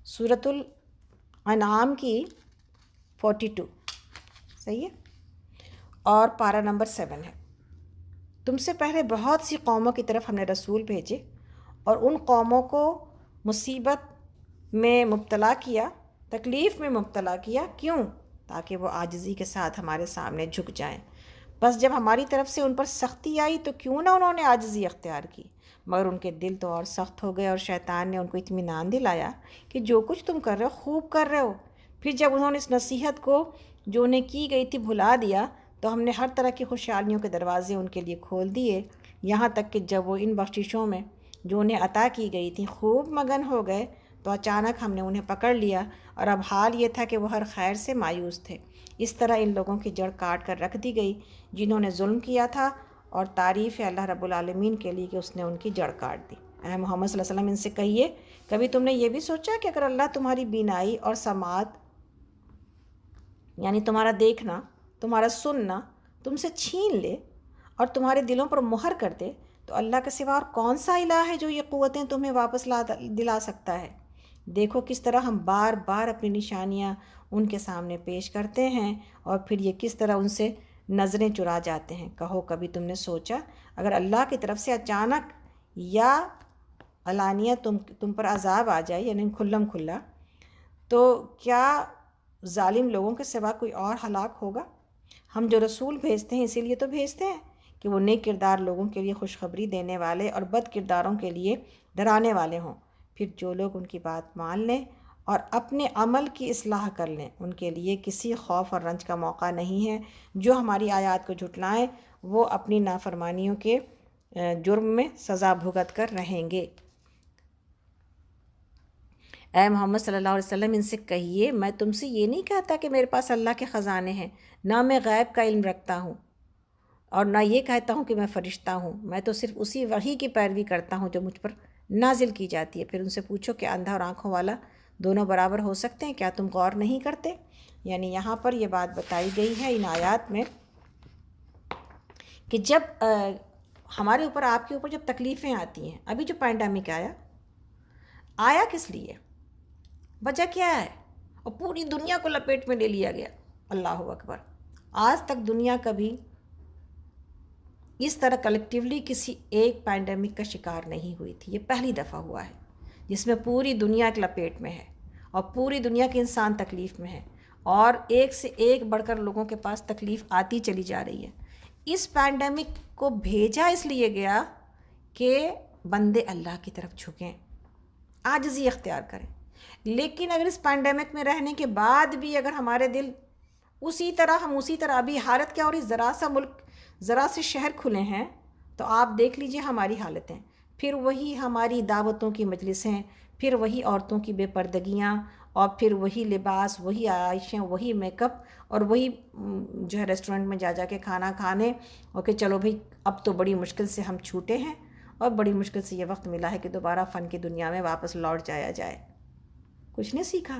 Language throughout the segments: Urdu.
سورۃ الانعام کی 42 صحیح ہے، اور پارہ نمبر 7 ہے۔ تم سے پہلے بہت سی قوموں کی طرف ہم نے رسول بھیجے اور ان قوموں کو مصیبت میں مبتلا کیا، تکلیف میں مبتلا کیا، کیوں؟ تاکہ وہ عاجزی کے ساتھ ہمارے سامنے جھک جائیں۔ بس جب ہماری طرف سے ان پر سختی آئی تو کیوں نہ انہوں نے عاجزی اختیار کی، مگر ان کے دل تو اور سخت ہو گئے، اور شیطان نے ان کو اطمینان دلایا کہ جو کچھ تم کر رہے ہو خوب کر رہے ہو۔ پھر جب انہوں نے اس نصیحت کو جو انہیں کی گئی تھی بھلا دیا تو ہم نے ہر طرح کی خوشحالیوں کے دروازے ان کے لیے کھول دیے، یہاں تک کہ جب وہ ان بخششوں میں جو انہیں عطا کی گئی تھی خوب مگن ہو گئے تو اچانک ہم نے انہیں پکڑ لیا، اور اب حال یہ تھا کہ وہ ہر خیر سے مایوس تھے۔ اس طرح ان لوگوں کی جڑ کاٹ کر رکھ دی گئی جنہوں نے ظلم کیا تھا، اور تعریف ہے اللہ رب العالمین کے لیے کہ اس نے ان کی جڑ کاٹ دی۔ اے محمد صلی اللہ علیہ وسلم ان سے کہیے، کبھی تم نے یہ بھی سوچا کہ اگر اللہ تمہاری بینائی اور سماعت، یعنی تمہارا دیکھنا، تمہارا سننا تم سے چھین لے اور تمہارے دلوں پر مہر کر دے، تو اللہ کے سوا اور کون سا الہ ہے جو یہ قوتیں تمہیں واپس دلا سکتا ہے؟ دیکھو کس طرح ہم بار بار اپنی نشانیاں ان کے سامنے پیش کرتے ہیں اور پھر یہ کس طرح ان سے نظریں چرا جاتے ہیں۔ کہو کبھی تم نے سوچا اگر اللہ کی طرف سے اچانک یا علانیہ تم پر عذاب آ جائے، یعنی کھلم کھلا، تو کیا ظالم لوگوں کے سوا کوئی اور ہلاک ہوگا؟ ہم جو رسول بھیجتے ہیں اسی لیے تو بھیجتے ہیں کہ وہ نیک کردار لوگوں کے لیے خوشخبری دینے والے اور بد کرداروں کے لیے ڈرانے والے ہوں۔ پھر جو لوگ ان کی بات مان لیں اور اپنے عمل کی اصلاح کر لیں ان کے لیے کسی خوف اور رنج کا موقع نہیں ہے۔ جو ہماری آیات کو جھٹلائیں وہ اپنی نافرمانیوں کے جرم میں سزا بھگت کر رہیں گے۔ اے محمد صلی اللہ علیہ وسلم ان سے کہیے، میں تم سے یہ نہیں کہتا کہ میرے پاس اللہ کے خزانے ہیں، نہ میں غیب کا علم رکھتا ہوں، اور نہ یہ کہتا ہوں کہ میں فرشتہ ہوں۔ میں تو صرف اسی وحی کی پیروی کرتا ہوں جو مجھ پر نازل کی جاتی ہے۔ پھر ان سے پوچھو کہ اندھا اور آنکھوں والا دونوں برابر ہو سکتے ہیں؟ کیا تم غور نہیں کرتے؟ یعنی یہاں پر یہ بات بتائی گئی ہے ان آیات میں کہ جب ہمارے اوپر، آپ کے اوپر جب تکلیفیں آتی ہیں، ابھی جو پینڈیمک آیا کس لیے؟ وجہ کیا ہے؟ اور پوری دنیا کو لپیٹ میں لے لیا گیا۔ اللہ اکبر! آج تک دنیا کبھی اس طرح کلیکٹیولی کسی ایک پینڈیمک کا شکار نہیں ہوئی تھی۔ یہ پہلی دفعہ ہوا ہے جس میں پوری دنیا ایک لپیٹ میں ہے اور پوری دنیا کے انسان تکلیف میں ہے، اور ایک سے ایک بڑھ کر لوگوں کے پاس تکلیف آتی چلی جا رہی ہے۔ اس پینڈیمک کو بھیجا اس لیے گیا کہ بندے اللہ کی طرف جھکیں، عاجزی اختیار کریں۔ لیکن اگر اس پینڈیمک میں رہنے کے بعد بھی اگر ہمارے دل اسی طرح ابھی حالت کیا ہو رہی، ذرا سا ملک، ذرا سے شہر کھلے ہیں تو آپ دیکھ لیجئے ہماری حالتیں، پھر وہی ہماری دعوتوں کی مجلسیں، پھر وہی عورتوں کی بے پردگیاں، اور پھر وہی لباس، وہی عائشیں، وہی میک اپ، اور وہی جو ہے ریسٹورنٹ میں جا کے کھانا کھانے، اور کہ چلو بھئی اب تو بڑی مشکل سے ہم چھوٹے ہیں اور بڑی مشکل سے یہ وقت ملا ہے کہ دوبارہ فن کی دنیا میں واپس لوٹ جایا جائے۔ کچھ نہیں سیکھا،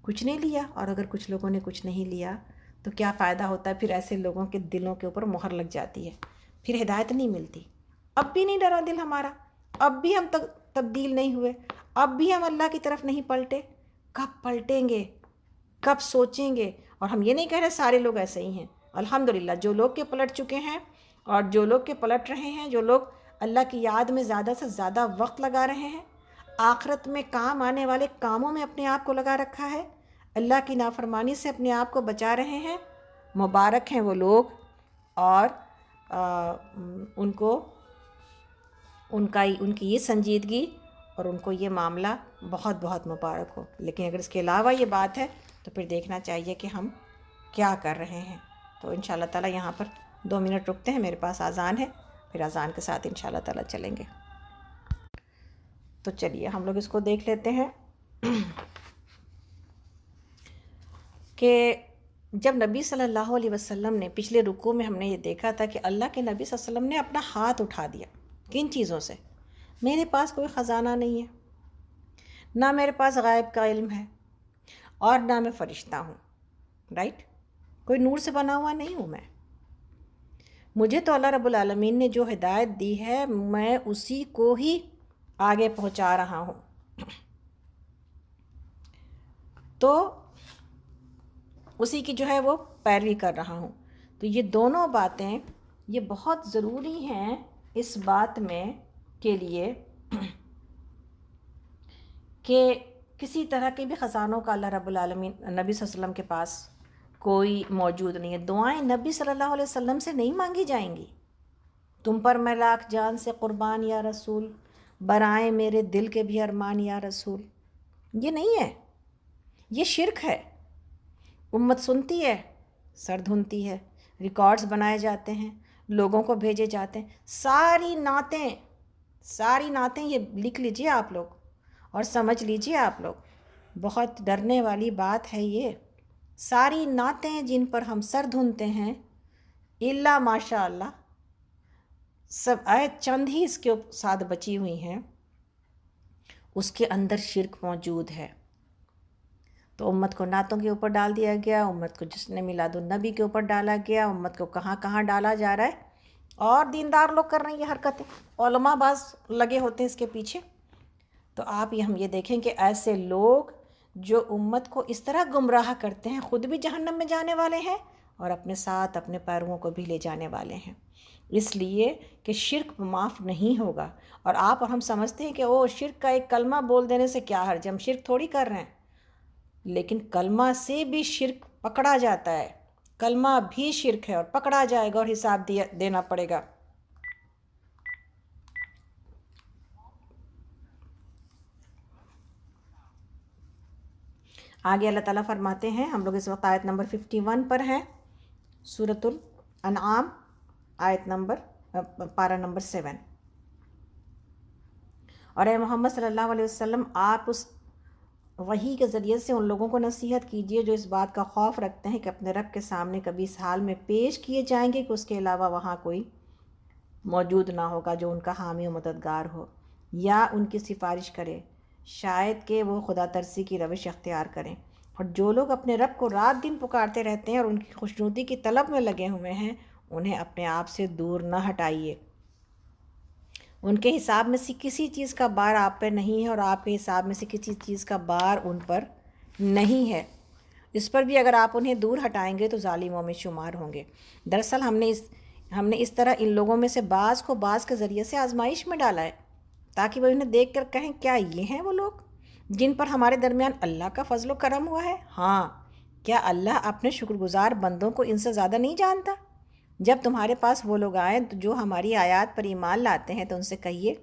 کچھ نہیں لیا، اور اگر کچھ لوگوں نے کچھ نہیں لیا تو کیا فائدہ ہوتا ہے؟ پھر ایسے لوگوں کے دلوں کے اوپر مہر لگ جاتی ہے، پھر ہدایت نہیں ملتی۔ اب بھی نہیں ڈرا دل ہمارا، اب بھی ہم تبدیل نہیں ہوئے، اب بھی ہم اللہ کی طرف نہیں پلٹے۔ کب پلٹیں گے؟ کب سوچیں گے؟ اور ہم یہ نہیں کہہ رہے سارے لوگ ایسے ہی ہیں، الحمدللہ جو لوگ کے پلٹ چکے ہیں اور جو لوگ کے پلٹ رہے ہیں، جو لوگ اللہ کی یاد میں زیادہ سے زیادہ وقت لگا رہے ہیں، آخرت میں کام آنے والے کاموں میں اپنے آپ کو لگا رکھا ہے، اللہ کی نافرمانی سے اپنے آپ کو بچا رہے ہیں، مبارک ہیں وہ لوگ، اور ان کی یہ سنجیدگی اور ان کو یہ معاملہ بہت بہت مبارک ہو۔ لیکن اگر اس کے علاوہ یہ بات ہے تو پھر دیکھنا چاہیے کہ ہم کیا کر رہے ہیں۔ تو انشاءاللہ تعالی یہاں پر 2 منٹ رکتے ہیں، میرے پاس اذان ہے، پھر اذان کے ساتھ انشاءاللہ تعالی چلیں گے۔ تو چلیے ہم لوگ اس کو دیکھ لیتے ہیں کہ جب نبی صلی اللہ علیہ وسلم نے پچھلے رکوع میں ہم نے یہ دیکھا تھا کہ اللہ کے نبی صلی اللہ علیہ وسلم نے اپنا ہاتھ اٹھا دیا۔ کن چیزوں سے؟ میرے پاس کوئی خزانہ نہیں ہے، نہ میرے پاس غائب کا علم ہے، اور نہ میں فرشتہ ہوں، رائٹ؟ کوئی نور سے بنا ہوا نہیں ہوں میں۔ مجھے تو اللہ رب العالمین نے جو ہدایت دی ہے میں اسی کو ہی آگے پہنچا رہا ہوں۔ تو اسی کی جو ہے وہ پیروی کر رہا ہوں۔ تو یہ دونوں باتیں یہ بہت ضروری ہیں اس بات میں کے لیے کہ کسی طرح کے بھی خزانوں کا اللہ رب العالمین نبی صلی اللہ علیہ وسلم کے پاس کوئی موجود نہیں ہے۔ دعائیں نبی صلی اللہ علیہ وسلم سے نہیں مانگی جائیں گی۔ تم پر میں لاکھ جان سے قربان یا رسول، برائیں میرے دل کے بھی ارمان یا رسول، یہ نہیں ہے، یہ شرک ہے۔ امت سنتی ہے، سر دھنتی ہے، ریکارڈز بنائے جاتے ہیں، لوگوں کو بھیجے جاتے ہیں، ساری نعتیں یہ لکھ لیجئے آپ لوگ اور سمجھ لیجئے آپ لوگ، بہت ڈرنے والی بات ہے یہ۔ ساری نعتیں جن پر ہم سر دھنتے ہیں، الا ماشاء اللہ سب آیت چند ہی اس کے ساتھ بچی ہوئی ہیں، اس کے اندر شرک موجود ہے۔ تو امت کو نعتوں کے اوپر ڈال دیا گیا، امت کو جشن میلاد النبی کے اوپر ڈالا گیا، امت کو کہاں کہاں ڈالا جا رہا ہے، اور دیندار لوگ کر رہے ہیں یہ حرکتیں، علماء بعض لگے ہوتے ہیں اس کے پیچھے۔ تو آپ ہم یہ دیکھیں کہ ایسے لوگ جو امت کو اس طرح گمراہ کرتے ہیں، خود بھی جہنم میں جانے والے ہیں اور اپنے ساتھ اپنے پیرووں کو بھی لے جانے والے ہیں، اس لیے کہ شرک معاف نہیں ہوگا۔ اور آپ اور ہم سمجھتے ہیں کہ وہ شرک کا ایک کلمہ بول دینے سے کیا حرج، ہم شرک تھوڑی کر رہے ہیں، لیکن کلمہ سے بھی شرک پکڑا جاتا ہے، کلمہ بھی شرک ہے اور پکڑا جائے گا اور حساب دینا پڑے گا۔ آگے اللہ تعالیٰ فرماتے ہیں، ہم لوگ اس وقت آیت نمبر 51 پر ہیں، سورۃ الانعام، آیت نمبر پارہ نمبر 7۔ اور اے محمد صلی اللہ علیہ وسلم، آپ اس وحی کے ذریعے سے ان لوگوں کو نصیحت کیجئے جو اس بات کا خوف رکھتے ہیں کہ اپنے رب کے سامنے کبھی اس حال میں پیش کیے جائیں گے کہ اس کے علاوہ وہاں کوئی موجود نہ ہوگا جو ان کا حامی و مددگار ہو یا ان کی سفارش کرے، شاید کہ وہ خدا ترسی کی روش اختیار کریں۔ اور جو لوگ اپنے رب کو رات دن پکارتے رہتے ہیں اور ان کی خوشنودی کی طلب میں لگے ہوئے ہیں، انہیں اپنے آپ سے دور نہ ہٹائیے۔ ان کے حساب میں سے کسی چیز کا بار آپ پر نہیں ہے اور آپ کے حساب میں سے کسی چیز کا بار ان پر نہیں ہے، اس پر بھی اگر آپ انہیں دور ہٹائیں گے تو ظالموں میں شمار ہوں گے۔ دراصل ہم نے اس طرح ان لوگوں میں سے بعض کو بعض کے ذریعے سے آزمائش میں ڈالا ہے تاکہ وہ انہیں دیکھ کر کہیں کیا یہ ہیں وہ لوگ جن پر ہمارے درمیان اللہ کا فضل و کرم ہوا ہے؟ ہاں، کیا اللہ اپنے شکر گزار بندوں کو ان سے زیادہ نہیں جانتا؟ جب تمہارے پاس وہ لوگ آئیں تو جو ہماری آیات پر ایمان لاتے ہیں تو ان سے کہیے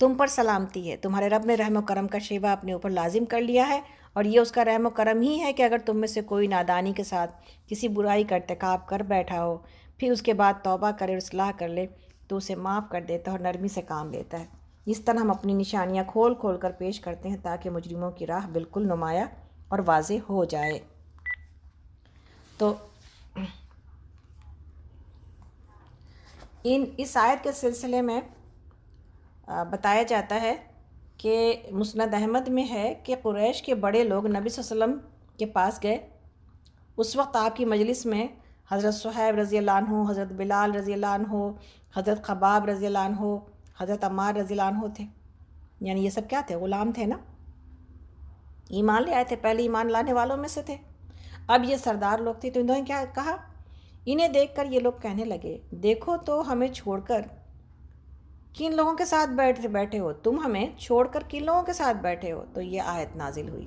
تم پر سلامتی ہے، تمہارے رب نے رحم و کرم کا شیوا اپنے اوپر لازم کر لیا ہے، اور یہ اس کا رحم و کرم ہی ہے کہ اگر تم میں سے کوئی نادانی کے ساتھ کسی برائی کا ارتکاب کر بیٹھا ہو، پھر اس کے بعد توبہ کرے اور اصلاح کر لے تو اسے معاف کر دیتا ہے اور نرمی سے کام لیتا ہے۔ اس طرح ہم اپنی نشانیاں کھول کھول کر پیش کرتے ہیں تاکہ مجرموں کی راہ بالکل نمایاں اور واضح ہو جائے۔ تو اس آیت کے سلسلے میں بتایا جاتا ہے کہ مسند احمد میں ہے کہ قریش کے بڑے لوگ نبی صلی اللہ علیہ وسلم کے پاس گئے، اس وقت آپ کی مجلس میں حضرت صہیب رضی اللہ عنہ، حضرت بلال رضی اللہ عنہ، حضرت خباب رضی اللہ عنہ، حضرت عمار رضی اللہ عنہ تھے، یعنی یہ سب کیا تھے؟ غلام تھے نا، ایمان لے آئے تھے، پہلے ایمان لانے والوں میں سے تھے۔ اب یہ سردار لوگ تھے تو انہوں نے کیا کہا؟ انہیں دیکھ کر یہ لوگ کہنے لگے دیکھو تو ہمیں چھوڑ کر کن لوگوں کے ساتھ بیٹھے ہو، تم ہمیں چھوڑ کر کن لوگوں کے ساتھ بیٹھے ہو؟ تو یہ آیت نازل ہوئی۔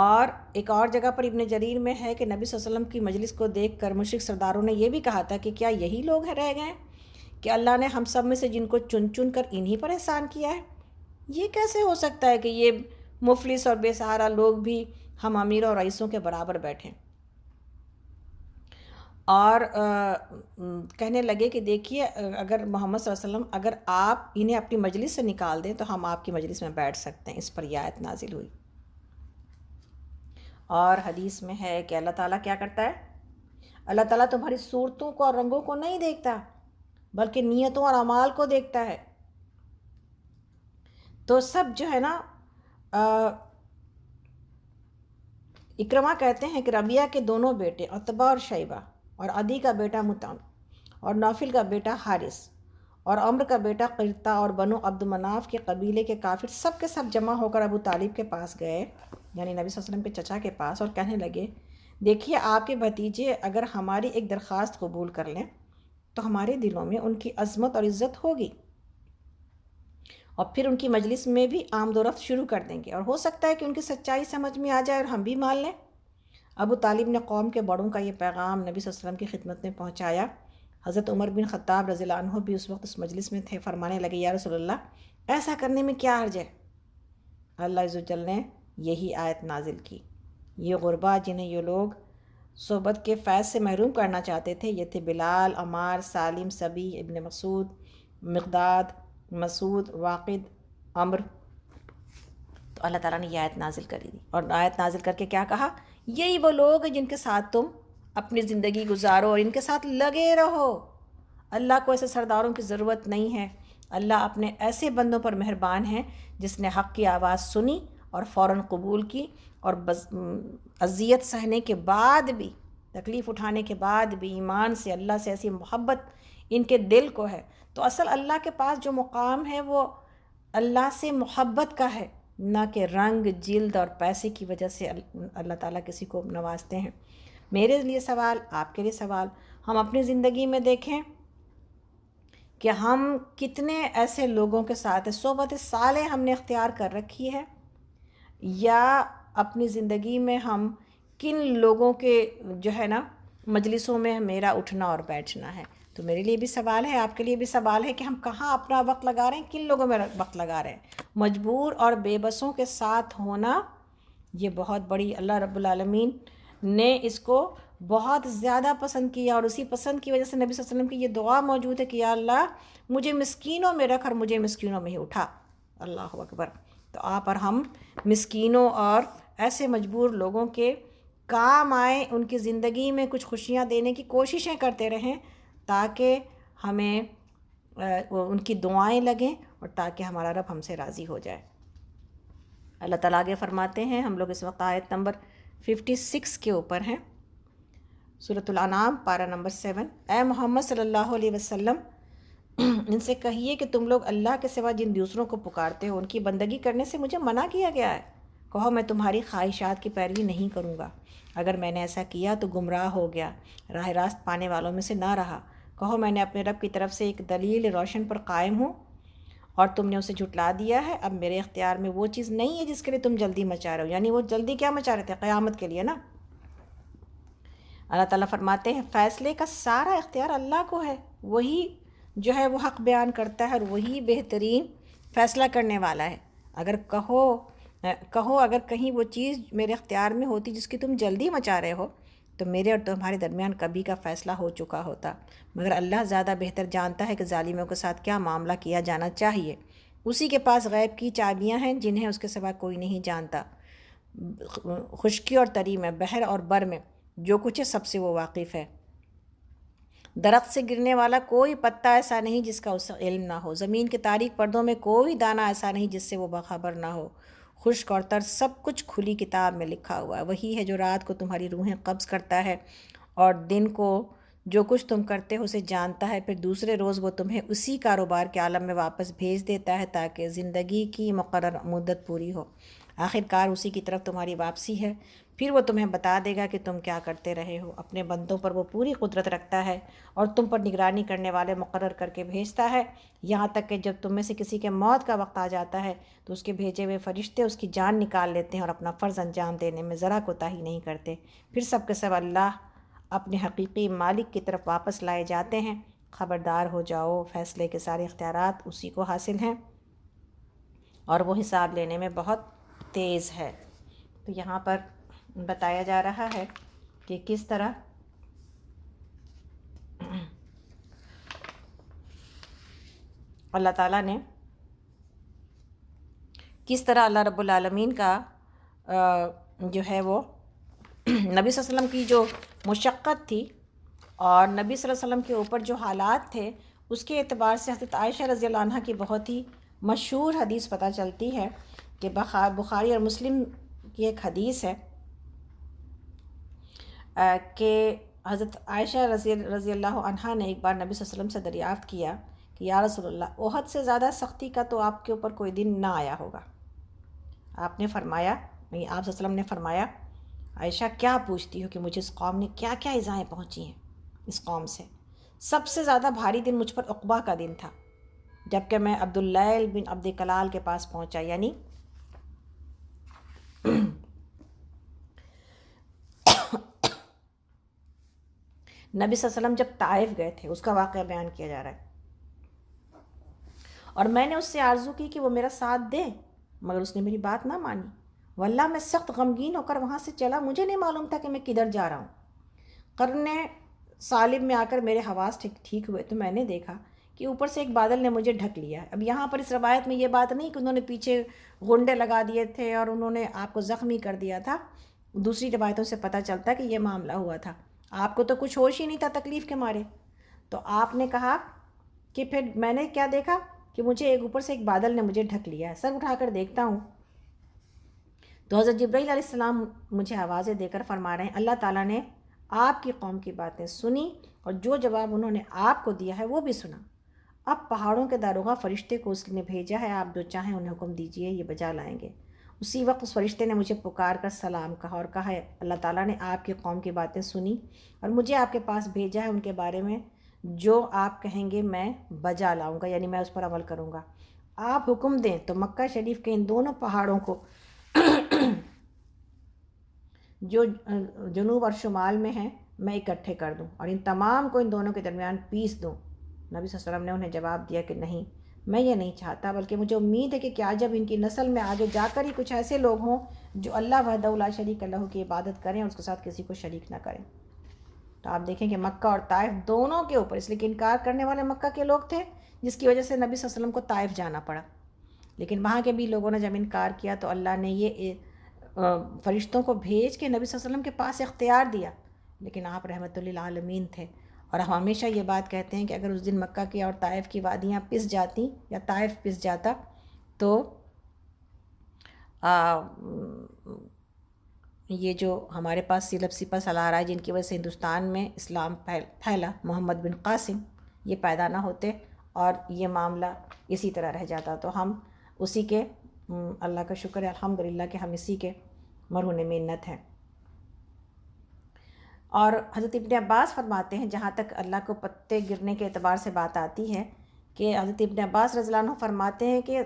اور ایک اور جگہ پر ابن جریر میں ہے کہ نبی صلی اللہ علیہ وسلم کی مجلس کو دیکھ کر مشرک سرداروں نے یہ بھی کہا تھا کہ کیا یہی لوگ رہ گئے کہ اللہ نے ہم سب میں سے جن کو چن چن کر انہی پر احسان کیا ہے؟ یہ کیسے ہو سکتا ہے کہ یہ مفلس اور بے سہارا لوگ بھی ہم امیر اور رئیسوں کے برابر بیٹھیں؟ اور کہنے لگے کہ دیکھیے اگر محمد صلی اللہ علیہ وسلم اگر آپ انہیں اپنی مجلس سے نکال دیں تو ہم آپ کی مجلس میں بیٹھ سکتے ہیں۔ اس پر یہ آیت نازل ہوئی۔ اور حدیث میں ہے کہ اللہ تعالیٰ کیا کرتا ہے؟ اللہ تعالیٰ تمہاری صورتوں کو اور رنگوں کو نہیں دیکھتا بلکہ نیتوں اور اعمال کو دیکھتا ہے۔ تو سب جو ہے نا، اکرمہ کہتے ہیں کہ ربیہ کے دونوں بیٹے عتبہ اور شیبہ اور عدی کا بیٹا مطعم اور نوفل کا بیٹا حارث اور عمر کا بیٹا قرطہ اور بنو عبد مناف کے قبیلے کے کافر سب کے سب جمع ہو کر ابو طالب کے پاس گئے، یعنی نبی صلی اللہ علیہ وسلم کے چچا کے پاس، اور کہنے لگے دیکھیے آپ کے بھتیجے اگر ہماری ایک درخواست قبول کر لیں تو ہمارے دلوں میں ان کی عظمت اور عزت ہوگی، اور پھر ان کی مجلس میں بھی آمد و رفت شروع کر دیں گے، اور ہو سکتا ہے کہ ان کی سچائی سمجھ میں آ جائے اور ہم بھی مان لیں۔ ابو طالب نے قوم کے بڑوں کا یہ پیغام نبی صلی اللہ علیہ وسلم کی خدمت میں پہنچایا۔ حضرت عمر بن خطاب رضی اللہ عنہ بھی اس وقت اس مجلس میں تھے، فرمانے لگے یا رسول اللہ ایسا کرنے میں کیا حرج ہے؟ اللہ عز و جل نے یہی آیت نازل کی، یہ غربا جنہیں یہ لوگ صحبت کے فیض سے محروم کرنا چاہتے تھے، یہ تھے بلال، عمار، سالم، سبی، ابن مسعود، مقداد، مسعود، واقد، عمر۔ تو اللہ تعالیٰ نے یہ آیت نازل کری دی، اور آیت نازل کر کے کیا کہا؟ یہی وہ لوگ ہیں جن کے ساتھ تم اپنی زندگی گزارو اور ان کے ساتھ لگے رہو۔ اللہ کو ایسے سرداروں کی ضرورت نہیں ہے، اللہ اپنے ایسے بندوں پر مہربان ہیں جس نے حق کی آواز سنی اور فوراً قبول کی، اور اذیت سہنے کے بعد بھی، تکلیف اٹھانے کے بعد بھی ایمان سے اللہ سے ایسی محبت ان کے دل کو ہے۔ تو اصل اللہ کے پاس جو مقام ہے وہ اللہ سے محبت کا ہے، نہ کہ رنگ، جلد اور پیسے کی وجہ سے اللہ تعالیٰ کسی کو نوازتے ہیں۔ میرے لیے سوال، آپ کے لیے سوال، ہم اپنی زندگی میں دیکھیں کہ ہم کتنے ایسے لوگوں کے ساتھ صحبت صالح ہم نے اختیار کر رکھی ہے، یا اپنی زندگی میں ہم کن لوگوں کے جو ہے نا مجلسوں میں میرا اٹھنا اور بیٹھنا ہے۔ تو میرے لیے بھی سوال ہے، آپ کے لیے بھی سوال ہے کہ ہم کہاں اپنا وقت لگا رہے ہیں، کن لوگوں میں وقت لگا رہے ہیں۔ مجبور اور بے بسوں کے ساتھ ہونا یہ بہت بڑی، اللہ رب العالمین نے اس کو بہت زیادہ پسند کیا، اور اسی پسند کی وجہ سے نبی صلی اللہ علیہ وسلم کی یہ دعا موجود ہے کہ یا اللہ مجھے مسکینوں میں رکھ اور مجھے مسکینوں میں ہی اٹھا۔ اللہ اکبر۔ تو آپ اور ہم مسکینوں اور ایسے مجبور لوگوں کے کام آئیں، ان کی زندگی میں کچھ خوشیاں دینے کی کوششیں کرتے رہیں، تاکہ ہمیں ان کی دعائیں لگیں اور تاکہ ہمارا رب ہم سے راضی ہو جائے۔ اللہ تعالیٰ آگے فرماتے ہیں، ہم لوگ اس وقت آیت نمبر 56 کے اوپر ہیں، سورۃ الانعام پارہ نمبر 7۔ اے محمد صلی اللہ علیہ وسلم ان سے کہیے کہ تم لوگ اللہ کے سوا جن دوسروں کو پکارتے ہو ان کی بندگی کرنے سے مجھے منع کیا گیا ہے۔ کہو میں تمہاری خواہشات کی پیروی نہیں کروں گا، اگر میں نے ایسا کیا تو گمراہ ہو گیا، راہ راست پانے والوں میں سے نہ رہا۔ کہو میں نے اپنے رب کی طرف سے ایک دلیل روشن پر قائم ہوں اور تم نے اسے جھٹلا دیا ہے، اب میرے اختیار میں وہ چیز نہیں ہے جس کے لیے تم جلدی مچا رہے ہو۔ یعنی وہ جلدی کیا مچا رہے تھے؟ قیامت کے لیے نا۔ اللہ تعالیٰ فرماتے ہیں فیصلے کا سارا اختیار اللہ کو ہے، وہی جو ہے وہ حق بیان کرتا ہے اور وہی بہترین فیصلہ کرنے والا ہے۔ اگر کہو اگر کہیں وہ چیز میرے اختیار میں ہوتی جس کی تم جلدی مچا رہے ہو تو میرے اور تمہارے درمیان کبھی کا فیصلہ ہو چکا ہوتا، مگر اللہ زیادہ بہتر جانتا ہے کہ ظالموں کے ساتھ کیا معاملہ کیا جانا چاہیے۔ اسی کے پاس غیب کی چابیاں ہیں جنہیں اس کے سوا کوئی نہیں جانتا، خشکی اور تری میں، بحر اور بر میں جو کچھ ہے سب سے وہ واقف ہے۔ درخت سے گرنے والا کوئی پتا ایسا نہیں جس کا اسے علم نہ ہو، زمین کے تاریک پردوں میں کوئی دانہ ایسا نہیں جس سے وہ باخبر نہ ہو۔ خشک اور تر سب کچھ کھلی کتاب میں لکھا ہوا ہے۔ وہی ہے جو رات کو تمہاری روحیں قبض کرتا ہے اور دن کو جو کچھ تم کرتے ہو اسے جانتا ہے، پھر دوسرے روز وہ تمہیں اسی کاروبار کے عالم میں واپس بھیج دیتا ہے تاکہ زندگی کی مقرر مدت پوری ہو۔ آخر کار اسی کی طرف تمہاری واپسی ہے، پھر وہ تمہیں بتا دے گا کہ تم کیا کرتے رہے ہو۔ اپنے بندوں پر وہ پوری قدرت رکھتا ہے اور تم پر نگرانی کرنے والے مقرر کر کے بھیجتا ہے، یہاں تک کہ جب تم میں سے کسی کے موت کا وقت آ جاتا ہے تو اس کے بھیجے ہوئے فرشتے اس کی جان نکال لیتے ہیں اور اپنا فرض انجام دینے میں ذرا کوتاہی نہیں کرتے۔ پھر سب کے سب اللہ اپنے حقیقی مالک کی طرف واپس لائے جاتے ہیں۔ خبردار ہو جاؤ، فیصلے کے سارے اختیارات اسی کو حاصل ہیں اور وہ حساب لینے میں بہت تیز ہے۔ تو یہاں پر بتایا جا رہا ہے کہ کس طرح اللہ تعالیٰ نے کس طرح اللہ رب العالمین کا جو ہے وہ نبی صلی اللہ علیہ وسلم کی جو مشقت تھی اور نبی صلی اللہ علیہ وسلم کے اوپر جو حالات تھے اس کے اعتبار سے حضرت عائشہ رضی اللہ عنہ کی بہت ہی مشہور حدیث پتہ چلتی ہے کہ بخاری اور مسلم کی ایک حدیث ہے کہ حضرت عائشہ رضی اللہ عنہا نے ایک بار نبی صلی اللہ علیہ وسلم سے دریافت کیا کہ یا رسول اللہ احد سے زیادہ سختی کا تو آپ کے اوپر کوئی دن نہ آیا ہوگا۔ آپ نے فرمایا، نہیں آپ صلی اللہ علیہ وسلم نے فرمایا، عائشہ کیا پوچھتی ہو کہ مجھے اس قوم نے کیا کیا ایذائیں پہنچی ہیں اس قوم سے؟ سب سے زیادہ بھاری دن مجھ پر عقبہ کا دن تھا، جب کہ میں عبداللیل بن عبد کلال کے پاس پہنچا، یعنی نبی صلی اللہ علیہ وسلم جب طائف گئے تھے، اس کا واقعہ بیان کیا جا رہا ہے۔ اور میں نے اس سے آرزو کی کہ وہ میرا ساتھ دے، مگر اس نے میری بات نہ مانی۔ واللہ میں سخت غمگین ہو کر وہاں سے چلا، مجھے نہیں معلوم تھا کہ میں کدھر جا رہا ہوں۔ قرن سالب میں آ کر میرے حواس ٹھیک ہوئے تو میں نے دیکھا کہ اوپر سے ایک بادل نے مجھے ڈھک لیا ہے۔ اب یہاں پر اس روایت میں یہ بات نہیں کہ انہوں نے پیچھے غنڈے لگا دیے تھے اور انہوں نے آپ کو زخمی کر دیا تھا، دوسری روایتوں سے پتہ چلتا ہے کہ یہ معاملہ ہوا تھا۔ آپ کو تو کچھ ہوش ہی نہیں تھا تکلیف کے مارے۔ تو آپ نے کہا کہ پھر میں نے کیا دیکھا کہ مجھے اوپر سے ایک بادل نے مجھے ڈھک لیا ہے، سر اٹھا کر دیکھتا ہوں تو حضرت جبرائیل علیہ السلام مجھے آوازیں دے کر فرما رہے ہیں اللہ تعالیٰ نے آپ کی قوم کی باتیں سنی اور جو جواب انہوں نے آپ کو دیا ہے وہ بھی سنا۔ اب پہاڑوں کے داروغہ فرشتے کو اس نے بھیجا ہے، آپ جو چاہیں انہیں حکم دیجئے، یہ بجا لائیں گے۔ اسی وقت اس فرشتے نے مجھے پکار کر سلام کہا اور کہا ہے اللہ تعالیٰ نے آپ کی قوم کی باتیں سنی اور مجھے آپ کے پاس بھیجا ہے، ان کے بارے میں جو آپ کہیں گے میں بجا لاؤں گا، یعنی میں اس پر عمل کروں گا۔ آپ حکم دیں تو مکہ شریف کے ان دونوں پہاڑوں کو جو جنوب اور شمال میں ہیں میں اکٹھے کر دوں اور ان تمام کو ان دونوں کے درمیان پیس دوں۔ نبی صلی اللہ علیہ وسلم نے انہیں جواب دیا کہ نہیں، میں یہ نہیں چاہتا، بلکہ مجھے امید ہے کہ کیا جب ان کی نسل میں آگے جا کر ہی کچھ ایسے لوگ ہوں جو اللہ وحدہ لا شریک لہ کی عبادت کریں اور اس کے ساتھ کسی کو شریک نہ کریں۔ تو آپ دیکھیں کہ مکہ اور طائف دونوں کے اوپر، اس لیے کہ انکار کرنے والے مکہ کے لوگ تھے جس کی وجہ سے نبی صلی اللہ علیہ وسلم کو طائف جانا پڑا، لیکن وہاں کے بھی لوگوں نے جب انکار کیا تو اللہ نے یہ فرشتوں کو بھیج کے نبی صلی اللہ علیہ وسلم کے پاس اختیار دیا، لیکن آپ رحمت للعالمین تھے۔ اور ہم ہمیشہ یہ بات کہتے ہیں کہ اگر اس دن مکہ کی اور طائف کی وادیاں پس جاتی یا طائف پس جاتا تو یہ جو ہمارے پاس سیلب سپہ سالار آئے جن کی وجہ سے ہندوستان میں اسلام پھیلا، محمد بن قاسم، یہ پیدا نہ ہوتے اور یہ معاملہ اسی طرح رہ جاتا، تو ہم اسی کے اللہ کا شکر ہے الحمدللہ کہ ہم اسی کے مرہون منت ہیں۔ اور حضرت ابن عباس فرماتے ہیں، جہاں تک اللہ کو پتے گرنے کے اعتبار سے بات آتی ہے، کہ حضرت ابن عباس رضی اللہ عنہ فرماتے ہیں کہ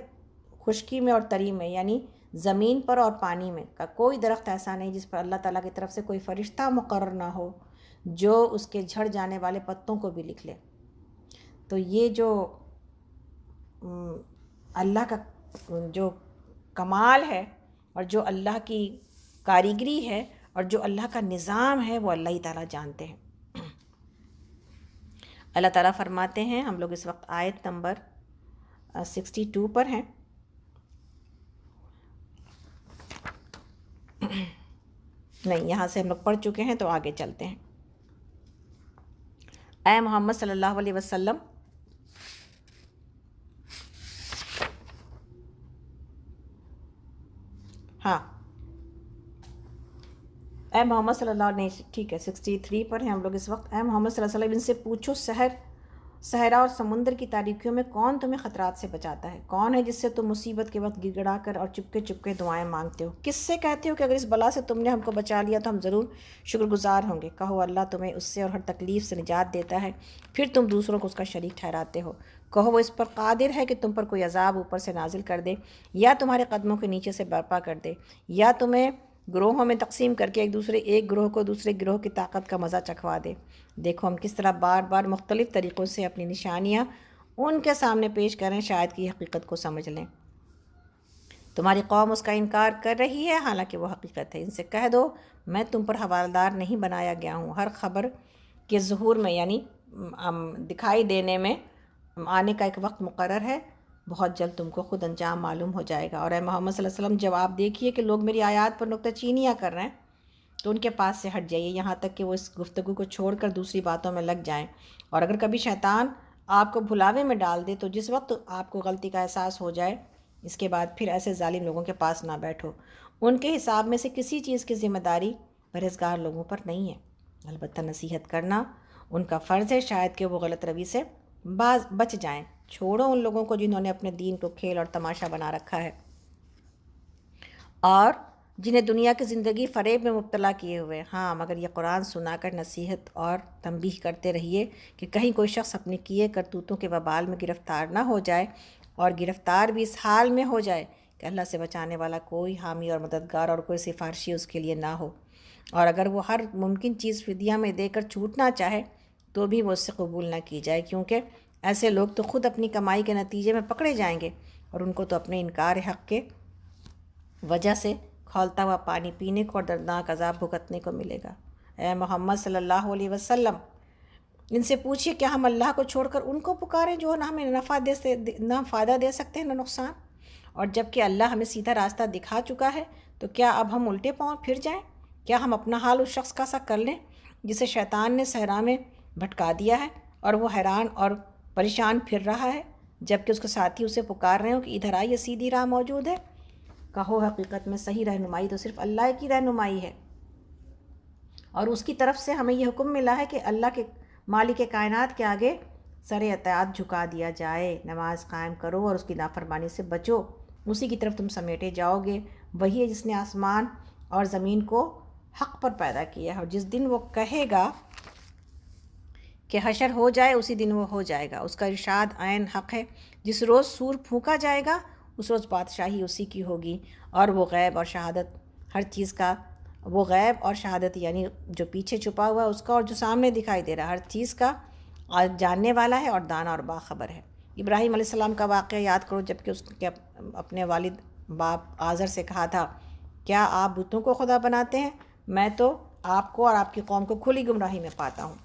خشکی میں اور تری میں، یعنی زمین پر اور پانی میں کا کوئی درخت ایسا نہیں جس پر اللہ تعالیٰ کی طرف سے کوئی فرشتہ مقرر نہ ہو جو اس کے جھڑ جانے والے پتوں کو بھی لکھ لے۔ تو یہ جو اللہ کا جو کمال ہے اور جو اللہ کی کاریگری ہے اور جو اللہ کا نظام ہے وہ اللہ ہی تعالیٰ جانتے ہیں۔ اللہ تعالیٰ فرماتے ہیں، ہم لوگ اس وقت آیت نمبر 62 پر ہیں۔ نہیں، یہاں سے ہم لوگ پڑھ چکے ہیں تو آگے چلتے ہیں۔ اے محمد صلی اللہ علیہ وسلم، ہاں اے محمد صلی اللہ علیہ وسلم، ٹھیک ہے 63 پر ہیں ہم لوگ اس وقت۔ اے محمد صلی اللہ علیہ وسلم، ان سے پوچھو صحرا اور سمندر کی تاریکیوں میں کون تمہیں خطرات سے بچاتا ہے؟ کون ہے جس سے تم مصیبت کے وقت گڑ گڑا کر اور چپکے چپکے دعائیں مانگتے ہو؟ کس سے کہتے ہو کہ اگر اس بلا سے تم نے ہم کو بچا لیا تو ہم ضرور شکر گزار ہوں گے؟ کہو اللہ تمہیں اس سے اور ہر تکلیف سے نجات دیتا ہے، پھر تم دوسروں کو اس کا شریک ٹھہراتے ہو۔ کہو وہ اس پر قادر ہے کہ تم پر کوئی عذاب اوپر سے نازل کر دے یا تمہارے قدموں کے نیچے سے برپا کر دے، یا تمہیں گروہوں میں تقسیم کر کے ایک گروہ کو دوسرے گروہ کی طاقت کا مزہ چکھوا دے۔ دیکھو ہم کس طرح بار بار مختلف طریقوں سے اپنی نشانیاں ان کے سامنے پیش کریں، شاید کہ حقیقت کو سمجھ لیں۔ تمہاری قوم اس کا انکار کر رہی ہے حالانکہ وہ حقیقت ہے۔ ان سے کہہ دو میں تم پر حوالدار نہیں بنایا گیا ہوں، ہر خبر کے ظہور میں یعنی دکھائی دینے میں آنے کا ایک وقت مقرر ہے، بہت جلد تم کو خود انجام معلوم ہو جائے گا۔ اور اے محمد صلی اللہ علیہ وسلم، جب آپ دیکھیے کہ لوگ میری آیات پر نکتہ چینیاں کر رہے ہیں تو ان کے پاس سے ہٹ جائیے، یہاں تک کہ وہ اس گفتگو کو چھوڑ کر دوسری باتوں میں لگ جائیں۔ اور اگر کبھی شیطان آپ کو بھلاوے میں ڈال دے تو جس وقت آپ کو غلطی کا احساس ہو جائے، اس کے بعد پھر ایسے ظالم لوگوں کے پاس نہ بیٹھو۔ ان کے حساب میں سے کسی چیز کی ذمہ داری پرہیزگار لوگوں پر نہیں ہے، البتہ نصیحت کرنا ان کا فرض ہے، شاید کہ وہ غلط روی سے بچ جائیں۔ چھوڑو ان لوگوں کو جنہوں نے اپنے دین کو کھیل اور تماشا بنا رکھا ہے اور جنہیں دنیا کی زندگی فریب میں مبتلا کیے ہوئے. ہاں مگر یہ قرآن سنا کر نصیحت اور تنبیہ کرتے رہیے کہ کہیں کوئی شخص اپنے کیے کرتوتوں کے وبال میں گرفتار نہ ہو جائے، اور گرفتار بھی اس حال میں ہو جائے کہ اللہ سے بچانے والا کوئی حامی اور مددگار اور کوئی سفارشی اس کے لیے نہ ہو، اور اگر وہ ہر ممکن چیز فدیہ میں دے کر چھوٹنا چاہے تو بھی وہ اس سے قبول نہ کی جائے، کیونکہ ایسے لوگ تو خود اپنی کمائی کے نتیجے میں پکڑے جائیں گے اور ان کو تو اپنے انکار حق کے وجہ سے کھولتا ہوا پانی پینے کو اور دردناک عذاب بھگتنے کو ملے گا. اے محمد صلی اللہ علیہ وسلم، ان سے پوچھیے کیا ہم اللہ کو چھوڑ کر ان کو پکاریں جو نہ ہمیں نہ فائدہ دے سکتے ہیں نہ نقصان، اور جب کہ اللہ ہمیں سیدھا راستہ دکھا چکا ہے تو کیا اب ہم الٹے پاؤں پھر جائیں؟ کیا ہم اپنا حال اس شخص کا سا کر لیں جسے شیطان نے صحرا میں بھٹکا دیا ہے اور وہ حیران اور پریشان پھر رہا ہے، جب کہ اس کے ساتھی اسے پکار رہے ہوں کہ ادھر آئیے سیدھی راہ موجود ہے؟ کہو حقیقت میں صحیح رہنمائی تو صرف اللہ کی رہنمائی ہے، اور اس کی طرف سے ہمیں یہ حکم ملا ہے کہ اللہ کے مالک کائنات کے آگے سر اطاعت جھکا دیا جائے. نماز قائم کرو اور اس کی نافرمانی سے بچو، اسی کی طرف تم سمیٹے جاؤ گے. وہی ہے جس نے آسمان اور زمین کو حق پر پیدا کیا ہے، اور جس دن وہ کہے گا کہ حشر ہو جائے اسی دن وہ ہو جائے گا. اس کا ارشاد عین حق ہے. جس روز سور پھونکا جائے گا اس روز بادشاہی اسی کی ہوگی، اور وہ غیب اور شہادت ہر چیز کا، وہ غیب اور شہادت یعنی جو پیچھے چھپا ہوا ہے اس کا اور جو سامنے دکھائی دے رہا ہر چیز کا جاننے والا ہے اور دانا اور باخبر ہے. ابراہیم علیہ السلام کا واقعہ یاد کرو، جب کہ اس کے اپنے والد باپ آزر سے کہا تھا کیا آپ بتوں کو خدا بناتے ہیں؟ میں تو آپ کو اور آپ کی قوم کو کھلی گمراہی میں پاتا ہوں.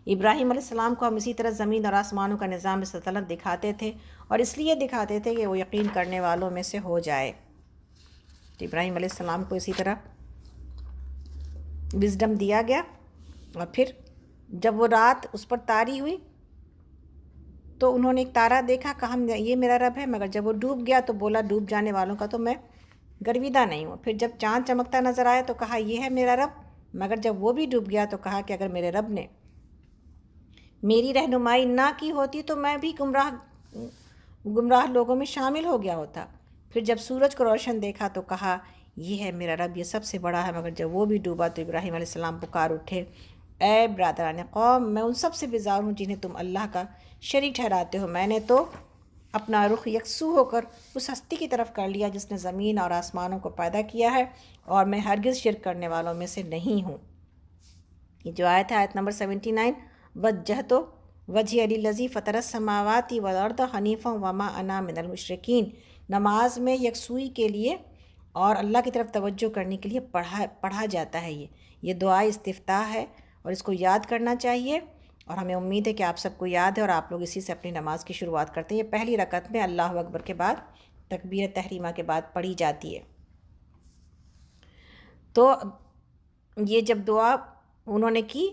ابراہیم علیہ السلام کو ہم اسی طرح زمین اور آسمانوں کا نظام سلطنت دکھاتے تھے، اور اس لیے دکھاتے تھے کہ وہ یقین کرنے والوں میں سے ہو جائے. تو ابراہیم علیہ السلام کو اسی طرح وزڈم دیا گیا، اور پھر جب وہ رات اس پر تاری ہوئی تو انہوں نے ایک تارا دیکھا، کہا یہ میرا رب ہے، مگر جب وہ ڈوب گیا تو بولا ڈوب جانے والوں کا تو میں گرویدہ نہیں ہوں. پھر جب چاند چمکتا نظر آیا تو کہا یہ ہے میرا رب، مگر جب وہ بھی ڈوب گیا تو کہا کہ اگر میرے رب نے میری رہنمائی نہ کی ہوتی تو میں بھی گمراہ لوگوں میں شامل ہو گیا ہوتا. پھر جب سورج کو روشن دیکھا تو کہا یہ ہے میرا رب، یہ سب سے بڑا ہے، مگر جب وہ بھی ڈوبا تو ابراہیم علیہ السلام پکار اٹھے اے برادران قوم، میں ان سب سے بیزار ہوں جنہیں تم اللہ کا شریک ٹھہراتے ہو. میں نے تو اپنا رخ یکسو ہو کر اس ہستی کی طرف کر لیا جس نے زمین اور آسمانوں کو پیدا کیا ہے، اور میں ہرگز شرک کرنے والوں میں سے نہیں ہوں. یہ جو آیت ہے آیت نمبر 79، وجہت وجہ للذی فطر السماوات والارض حنیفا وما انا من المشرکین. نماز میں یکسوئی کے لیے اور اللہ کی طرف توجہ کرنے کے لیے پڑھا جاتا ہے. یہ دعا استفتاح ہے اور اس کو یاد کرنا چاہیے، اور ہمیں امید ہے کہ آپ سب کو یاد ہے اور آپ لوگ اسی سے اپنی نماز کی شروعات کرتے ہیں. یہ پہلی رکعت میں اللہ اکبر کے بعد تکبیر تحریمہ کے بعد پڑھی جاتی ہے. تو یہ جب دعا انہوں نے کی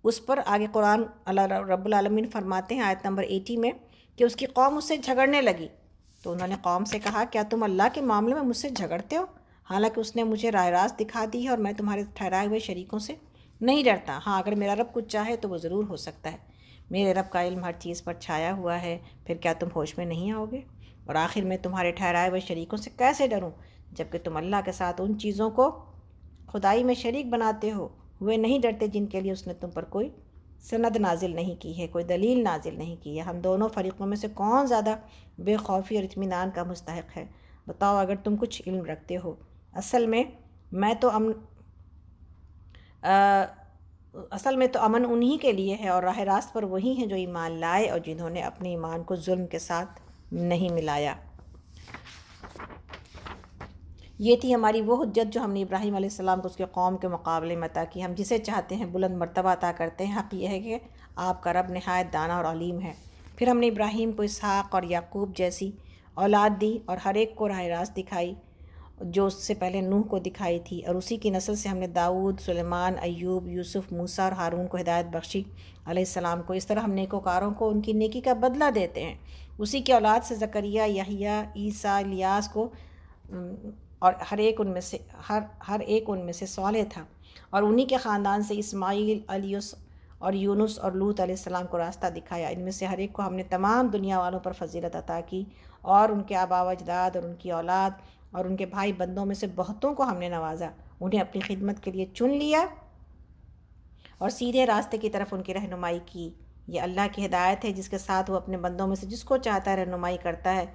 اس پر آگے قرآن اللہ رب العالمین فرماتے ہیں آیت نمبر 80 میں کہ اس کی قوم اس سے جھگڑنے لگی تو انہوں نے قوم سے کہا کیا تم اللہ کے معاملے میں مجھ سے جھگڑتے ہو، حالانکہ اس نے مجھے راہ راست دکھا دی ہے اور میں تمہارے ٹھہرائے ہوئے شریکوں سے نہیں ڈرتا. ہاں اگر میرا رب کچھ چاہے تو وہ ضرور ہو سکتا ہے. میرے رب کا علم ہر چیز پر چھایا ہوا ہے، پھر کیا تم ہوش میں نہیں آؤ گے؟ اور آخر میں تمہارے ٹھہرائے ہوئے شریکوں سے کیسے ڈروں جب کہ تم اللہ کے ساتھ ان چیزوں کو خدائی میں شریک بناتے ہوئے نہیں ڈرتے جن کے لیے اس نے تم پر کوئی سند نازل نہیں کی ہے، کوئی دلیل نازل نہیں کی ہے. ہم دونوں فریقوں میں سے کون زیادہ بے خوفی اور اطمینان کا مستحق ہے؟ بتاؤ اگر تم کچھ علم رکھتے ہو. اصل میں تو امن انہی کے لیے ہے، اور راہ راست پر وہی ہیں جو ایمان لائے اور جنہوں نے اپنے ایمان کو ظلم کے ساتھ نہیں ملایا. یہ تھی ہماری وہ حجت جو ہم نے ابراہیم علیہ السلام کو اس کے قوم کے مقابلے میں عطا کی. ہم جسے چاہتے ہیں بلند مرتبہ عطا کرتے ہیں. حق یہ ہے کہ آپ کا رب نہایت دانا اور علیم ہے. پھر ہم نے ابراہیم کو اسحاق اور یعقوب جیسی اولاد دی اور ہر ایک کو راہ راست دکھائی جو اس سے پہلے نوح کو دکھائی تھی، اور اسی کی نسل سے ہم نے داؤد، سلیمان، ایوب، یوسف، موسیٰ اور ہارون کو ہدایت بخشی علیہ السلام کو. اس طرح ہم نیکوکاروں کو ان کی نیکی کا بدلہ دیتے ہیں. اسی کی اولاد سے زکریا، یحییٰ، عیسیٰ، الیاس کو، اور ہر ایک ان میں سے صالح تھا، اور انہی کے خاندان سے اسماعیل، الیاس اور یونس اور لوط علیہ السلام کو راستہ دکھایا۔ ان میں سے ہر ایک کو ہم نے تمام دنیا والوں پر فضیلت عطا کی، اور ان کے آبا و اجداد اور ان کی اولاد اور ان کے بھائی بندوں میں سے بہتوں کو ہم نے نوازا، انہیں اپنی خدمت کے لیے چن لیا اور سیدھے راستے کی طرف ان کی رہنمائی کی۔ یہ اللہ کی ہدایت ہے جس کے ساتھ وہ اپنے بندوں میں سے جس کو چاہتا ہے رہنمائی کرتا ہے۔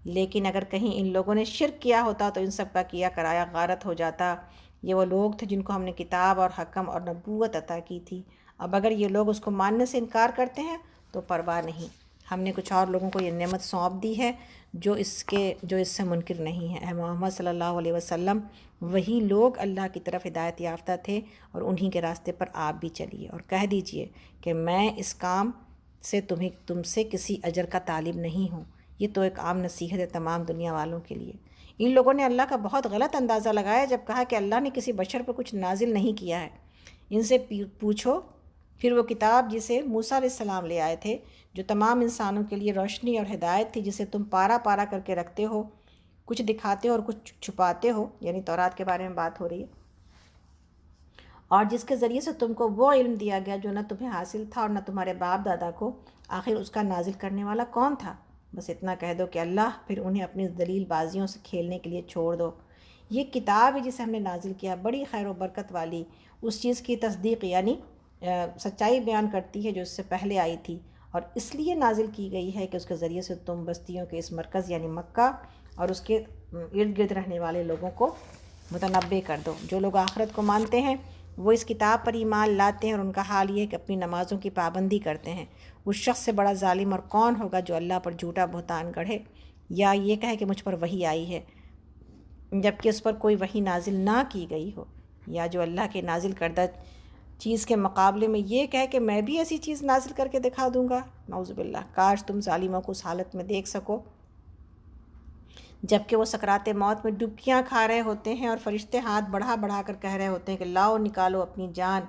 لیکن اگر کہیں ان لوگوں نے شرک کیا ہوتا تو ان سب کا کیا کرایا غارت ہو جاتا۔ یہ وہ لوگ تھے جن کو ہم نے کتاب اور حکم اور نبوت عطا کی تھی۔ اب اگر یہ لوگ اس کو ماننے سے انکار کرتے ہیں تو پرواہ نہیں، ہم نے کچھ اور لوگوں کو یہ نعمت سونپ دی ہے جو اس سے منکر نہیں ہے۔ اے محمد صلی اللہ علیہ وسلم، وہی لوگ اللہ کی طرف ہدایت یافتہ تھے اور انہی کے راستے پر آپ بھی چلیے، اور کہہ دیجئے کہ میں اس کام سے تم سے کسی اجر کا طالب نہیں ہوں، یہ تو ایک عام نصیحت ہے تمام دنیا والوں کے لیے۔ ان لوگوں نے اللہ کا بہت غلط اندازہ لگایا جب کہا کہ اللہ نے کسی بشر پر کچھ نازل نہیں کیا ہے۔ ان سے پوچھو پھر وہ کتاب جسے موسیٰ علیہ السلام لے آئے تھے، جو تمام انسانوں کے لیے روشنی اور ہدایت تھی، جسے تم پارا پارا کر کے رکھتے ہو، کچھ دکھاتے ہو اور کچھ چھپاتے ہو، یعنی تورات کے بارے میں بات ہو رہی ہے، اور جس کے ذریعے سے تم کو وہ علم دیا گیا جو نہ تمہیں حاصل تھا اور نہ تمہارے باپ دادا کو۔ آخر اس کا نازل کرنے والا کون تھا؟ بس اتنا کہہ دو کہ اللہ، پھر انہیں اپنی ذلیل بازیوں سے کھیلنے کے لیے چھوڑ دو۔ یہ کتاب ہے جسے ہم نے نازل کیا، بڑی خیر و برکت والی، اس چیز کی تصدیق یعنی سچائی بیان کرتی ہے جو اس سے پہلے آئی تھی، اور اس لیے نازل کی گئی ہے کہ اس کے ذریعے سے تم بستیوں کے اس مرکز یعنی مکہ اور اس کے ارد گرد رہنے والے لوگوں کو متنبع کر دو۔ جو لوگ آخرت کو مانتے ہیں وہ اس کتاب پر ایمان لاتے ہیں، اور ان کا حال یہ ہے کہ اپنی نمازوں کی پابندی کرتے ہیں۔ اس شخص سے بڑا ظالم اور کون ہوگا جو اللہ پر جھوٹا بہتان گڑھے، یا یہ کہے کہ مجھ پر وحی آئی ہے جبکہ اس پر کوئی وحی نازل نہ کی گئی ہو، یا جو اللہ کے نازل کردہ چیز کے مقابلے میں یہ کہے کہ میں بھی ایسی چیز نازل کر کے دکھا دوں گا۔ نعوذ باللہ، کاش تم ظالموں کو اس حالت میں دیکھ سکو جبکہ وہ سکرات موت میں ڈبکیاں کھا رہے ہوتے ہیں اور فرشتے ہاتھ بڑھا بڑھا کر کہہ رہے ہوتے ہیں کہ لاؤ، نکالو اپنی جان،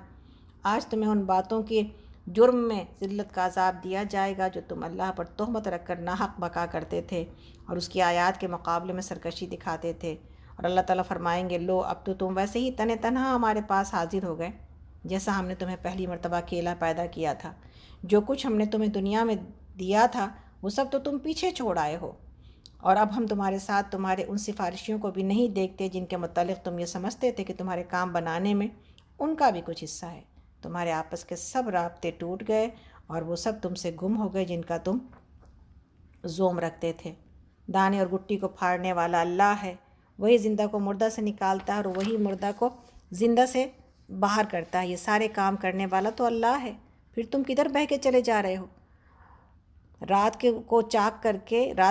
آج تمہیں ان باتوں کے جرم میں ذلت کا عذاب دیا جائے گا جو تم اللہ پر تہمت رکھ کر ناحق بکا کرتے تھے اور اس کی آیات کے مقابلے میں سرکشی دکھاتے تھے۔ اور اللہ تعالیٰ فرمائیں گے، لو اب تو تم ویسے ہی تنہا ہمارے پاس حاضر ہو گئے جیسا ہم نے تمہیں پہلی مرتبہ اکیلا پیدا کیا تھا۔ جو کچھ ہم نے تمہیں دنیا میں دیا تھا وہ سب تو تم پیچھے چھوڑ آئے ہو، اور اب ہم تمہارے ساتھ تمہارے ان سفارشیوں کو بھی نہیں دیکھتے جن کے متعلق تم یہ سمجھتے تھے کہ تمہارے کام بنانے میں ان کا بھی کچھ حصہ ہے۔ تمہارے آپس کے سب رابطے ٹوٹ گئے اور وہ سب تم سے گم ہو گئے جن کا تم زوم رکھتے تھے۔ دانے اور گٹی کو پھاڑنے والا اللہ ہے، وہی زندہ کو مردہ سے نکالتا ہے اور وہی مردہ کو زندہ سے باہر کرتا ہے۔ یہ سارے کام کرنے والا تو اللہ ہے، پھر تم کدھر بہہ کے چلے جا رہے ہو؟ رات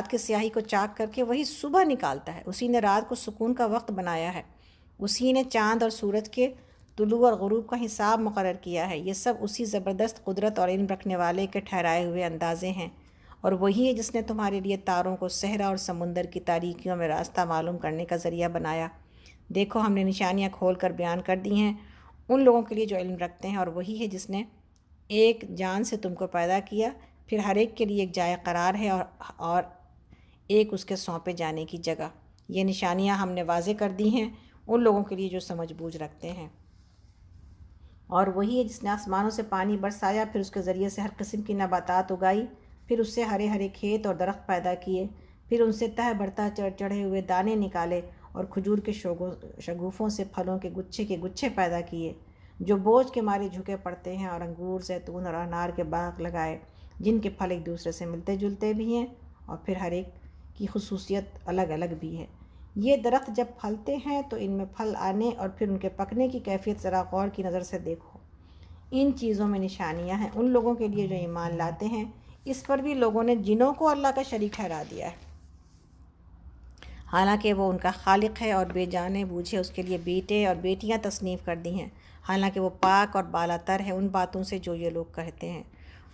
کی سیاہی کو چاک کر کے وہی صبح نکالتا ہے، اسی نے رات کو سکون کا وقت بنایا ہے، اسی نے چاند اور سورج کے طلوع اور غروب کا حساب مقرر کیا ہے۔ یہ سب اسی زبردست قدرت اور علم رکھنے والے کے ٹھہرائے ہوئے اندازے ہیں، اور وہی ہے جس نے تمہارے لیے تاروں کو صحرا اور سمندر کی تاریکیوں میں راستہ معلوم کرنے کا ذریعہ بنایا۔ دیکھو، ہم نے نشانیاں کھول کر بیان کر دی ہیں ان لوگوں کے لیے جو علم رکھتے ہیں، اور وہی ہے جس نے ایک جان سے تم کو پیدا کیا، پھر ہر ایک کے لیے ایک جائے قرار ہے اور ایک اس کے سونپے جانے کی جگہ۔ یہ نشانیاں ہم نے واضح کر دی ہیں ان لوگوں کے لیے جو سمجھ بوجھ رکھتے ہیں، اور وہی ہے جس نے آسمانوں سے پانی برسایا، پھر اس کے ذریعے سے ہر قسم کی نباتات اگائی، پھر اس سے ہرے ہرے کھیت اور درخت پیدا کیے، پھر ان سے تہ برتا چڑھے ہوئے دانے نکالے اور کھجور کے شگوفوں سے پھلوں کے گچھے پیدا کیے جو بوجھ کے مارے جھکے پڑتے ہیں، اور انگور، زیتون اور انار کے باغ لگائے جن کے پھل ایک دوسرے سے ملتے جلتے بھی ہیں اور پھر ہر ایک کی خصوصیت الگ الگ بھی ہے۔ یہ درخت جب پھلتے ہیں تو ان میں پھل آنے اور پھر ان کے پکنے کی کیفیت ذرا غور کی نظر سے دیکھو۔ ان چیزوں میں نشانیاں ہیں ان لوگوں کے لیے جو ایمان لاتے ہیں۔ اس پر بھی لوگوں نے جنوں کو اللہ کا شریک ٹھہرا دیا ہے، حالانکہ وہ ان کا خالق ہے، اور بے جانے بوجھے اس کے لیے بیٹے اور بیٹیاں تصنیف کر دی ہیں، حالانکہ وہ پاک اور بالا تر ہے ان باتوں سے جو یہ لوگ کہتے ہیں۔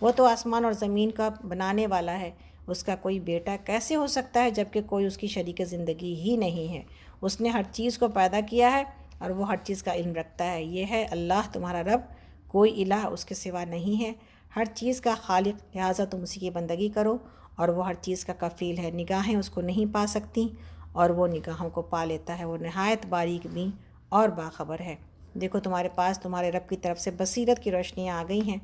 وہ تو آسمان اور زمین کا بنانے والا ہے، اس کا کوئی بیٹا کیسے ہو سکتا ہے جبکہ کوئی اس کی شریک زندگی ہی نہیں ہے۔ اس نے ہر چیز کو پیدا کیا ہے اور وہ ہر چیز کا علم رکھتا ہے۔ یہ ہے اللہ تمہارا رب، کوئی الہ اس کے سوا نہیں ہے، ہر چیز کا خالق، لہٰذا تم اسی کی بندگی کرو، اور وہ ہر چیز کا کفیل ہے۔ نگاہیں اس کو نہیں پا سکتی اور وہ نگاہوں کو پا لیتا ہے، وہ نہایت باریک بین اور باخبر ہے۔ دیکھو، تمہارے پاس تمہارے رب کی طرف سے بصیرت کی روشنیاں آ گئی ہیں،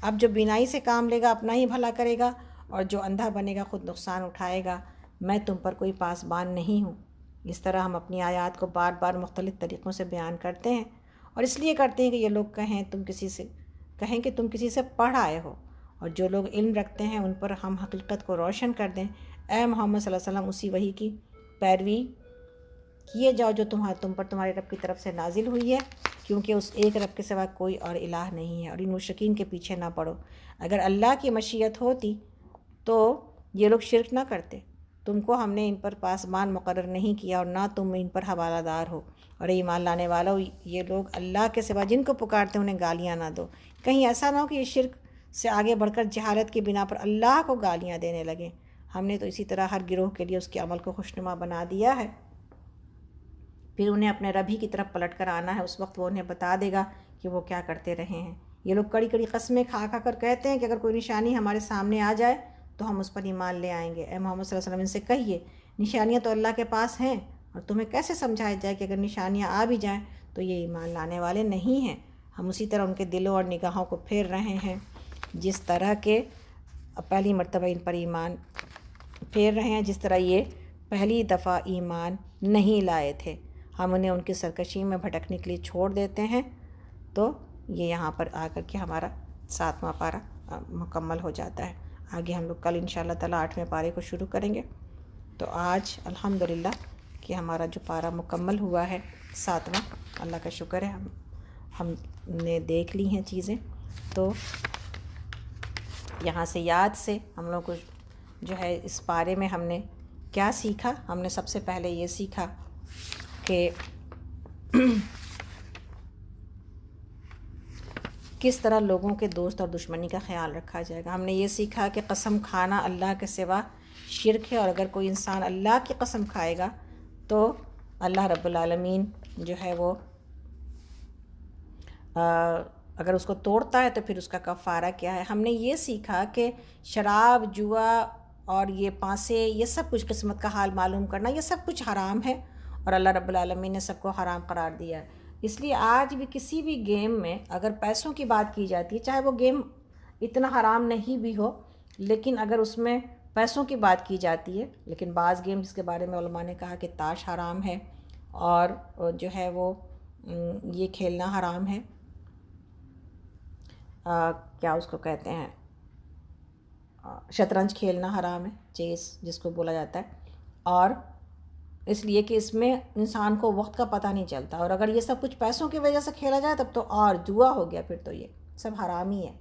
اب جو بینائی سے کام لے گا اپنا ہی بھلا کرے گا، اور جو اندھا بنے گا خود نقصان اٹھائے گا، میں تم پر کوئی پاسبان نہیں ہوں۔ اس طرح ہم اپنی آیات کو بار بار مختلف طریقوں سے بیان کرتے ہیں، اور اس لیے کرتے ہیں کہ یہ لوگ کہیں کہ تم کسی سے پڑھ آئے ہو، اور جو لوگ علم رکھتے ہیں ان پر ہم حقیقت کو روشن کر دیں۔ اے محمد صلی اللہ علیہ وسلم، اسی وحی کی پیروی کیے جاؤ جو تم پر تمہارے رب کی طرف سے نازل ہوئی ہے، کیونکہ اس ایک رب کے سوا کوئی اور الہ نہیں ہے، اور ان مشرکین کے پیچھے نہ پڑو۔ اگر اللہ کی مشیت ہوتی تو یہ لوگ شرک نہ کرتے۔ تم کو ہم نے ان پر پاسبان مقرر نہیں کیا، اور نہ تم ان پر حوالہ دار ہو، اور ایمان لانے والو، یہ لوگ اللہ کے سوا جن کو پکارتے ہیں انہیں گالیاں نہ دو۔ کہیں ایسا نہ ہو کہ یہ شرک سے آگے بڑھ کر جہالت کی بنا پر اللہ کو گالیاں دینے لگیں۔ ہم نے تو اسی طرح ہر گروہ کے لیے اس کے عمل کو خوشنما بنا دیا ہے، پھر انہیں اپنے رب ہی کی طرف پلٹ کر آنا ہے، اس وقت وہ انہیں بتا دے گا کہ وہ کیا کرتے رہے ہیں۔ یہ لوگ کڑی کڑی قسمیں کھا کھا کر کہتے ہیں کہ اگر کوئی نشانی ہمارے سامنے آ جائے تو ہم اس پر ایمان لے آئیں گے۔ اے محمد صلی اللہ علیہ وسلم، ان سے کہیے نشانیاں تو اللہ کے پاس ہیں، اور تمہیں کیسے سمجھایا جائے کہ اگر نشانیاں آ بھی جائیں تو یہ ایمان لانے والے نہیں ہیں۔ ہم اسی طرح ان کے دلوں اور نگاہوں کو پھیر رہے ہیں جس طرح کہ پہلی مرتبہ ان پر ایمان پھیر رہے ہیں، جس طرح یہ پہلی دفعہ ایمان نہیں لائے تھے۔ ہم انہیں ان کی سرکشی میں بھٹکنے کے لیے چھوڑ دیتے ہیں۔ تو یہ یہاں پر آ کر کے ہمارا 7واں پارہ مکمل ہو جاتا ہے۔ آگے ہم لوگ کل انشاءاللہ تعالیٰ 8ویں پارے کو شروع کریں گے۔ تو آج الحمدللہ کہ ہمارا جو پارہ مکمل ہوا ہے 7واں، اللہ کا شکر ہے ہم نے دیکھ لی ہیں چیزیں۔ تو یہاں سے یاد سے ہم لوگ کو جو ہے اس پارے میں ہم نے کیا سیکھا؟ ہم نے سب سے پہلے یہ سیکھا کہ کس طرح لوگوں کے دوست اور دشمنی کا خیال رکھا جائے گا۔ ہم نے یہ سیکھا کہ قسم کھانا اللہ کے سوا شرک ہے، اور اگر کوئی انسان اللہ کی قسم کھائے گا تو اللہ رب العالمین جو ہے وہ اگر اس کو توڑتا ہے تو پھر اس کا کفارہ کیا ہے۔ ہم نے یہ سیکھا کہ شراب، جوا اور یہ پانسے، یہ سب کچھ قسمت کا حال معلوم کرنا، یہ سب کچھ حرام ہے، اور اللہ رب العالمین نے سب کو حرام قرار دیا ہے۔ اس لیے آج بھی کسی بھی گیم میں اگر پیسوں کی بات کی جاتی ہے، چاہے وہ گیم اتنا حرام نہیں بھی ہو، لیکن اگر اس میں پیسوں کی بات کی جاتی ہے، لیکن بعض گیم جس کے بارے میں علماء نے کہا کہ تاش حرام ہے، اور جو ہے وہ یہ کھیلنا حرام ہے، کیا اس کو کہتے ہیں، شطرنج کھیلنا حرام ہے، چیس جس کو بولا جاتا ہے، اور اس لیے کہ اس میں انسان کو وقت کا پتہ نہیں چلتا، اور اگر یہ سب کچھ پیسوں کی وجہ سے کھیلا جائے تب تو اور جوا ہو گیا، پھر تو یہ سب حرام ہی ہے۔